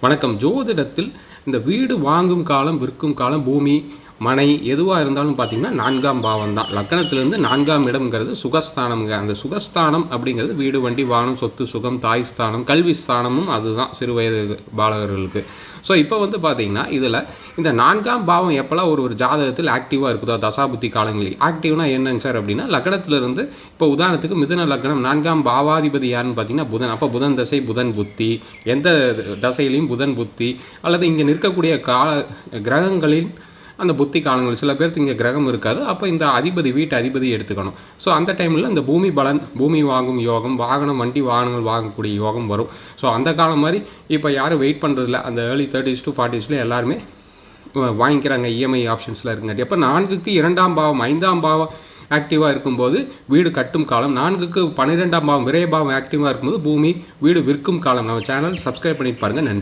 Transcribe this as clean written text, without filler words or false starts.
வணக்கம். ஜோதிடத்தில் இந்த வீடு வாங்கும் காலம், விற்கும் காலம், பூமி, மனை எதுவாக இருந்தாலும் பார்த்தீங்கன்னா 4ஆம் பாவம் தான். லக்னத்திலிருந்து 4ஆம் இடம்ங்கிறது சுகஸ்தானம்ங்க. அந்த சுகஸ்தானம் அப்படிங்கிறது வீடு, வண்டி, வாகனம், சொத்து, சுகம், தாய் ஸ்தானம், கல்வி ஸ்தானமும் அதுதான் சிறு வயது பாலகர்களுக்கு. ஸோ இப்போ வந்து பார்த்தீங்கன்னா இதில் இந்த 4ஆம் பாவம் எப்போல்லாம் ஒரு ஜாதகத்தில் ஆக்டிவாக இருக்குதோ தசாபுத்தி காலங்களில். ஆக்டிவ்னா என்னங்க சார் அப்படின்னா, லக்னத்திலிருந்து இப்போ உதாரணத்துக்கு மிதுன லக்னம் 4ஆம் பாவாதிபதி யாருன்னு பார்த்தீங்கன்னா புதன். அப்போ புதன் தசை, புதன் புத்தி, எந்த தசையிலையும் புதன் புத்தி அல்லது இங்கே நிற்கக்கூடிய கிரகங்களின் அந்த புத்தி காலங்கள். சில பேருக்கு இங்கே கிரகம் இருக்காது. அப்போ இந்த வீட்டு அதிபதி எடுத்துக்கணும். ஸோ அந்த டைமில் அந்த பூமி பலன், பூமி வாங்கும் யோகம், வாகனம், வண்டி, வாகனங்கள் வாங்கக்கூடிய யோகம் வரும். ஸோ அந்த காலம் மாதிரி இப்போ யாரும் வெயிட் பண்ணுறதில்ல. அந்த ஏர்லி 30s to 40s எல்லாருமே வாங்கிக்கிறாங்க. இஎம்ஐ ஆப்ஷன்ஸில் இருக்குங்காட்டி. அப்போ 4க்கு 2ஆம் பாவம், 5ஆம் பாவம் ஆக்டிவாக இருக்கும்போது வீடு கட்டும் காலம், 4க்கு 12ஆம் பாவம் விரயபாவம் ஆக்டிவாக இருக்கும்போது பூமி, வீடு விற்கும் காலம். நம்ம சேனல் சப்ஸ்கிரைப் பண்ணிட்டு பாருங்கள். நன்றி.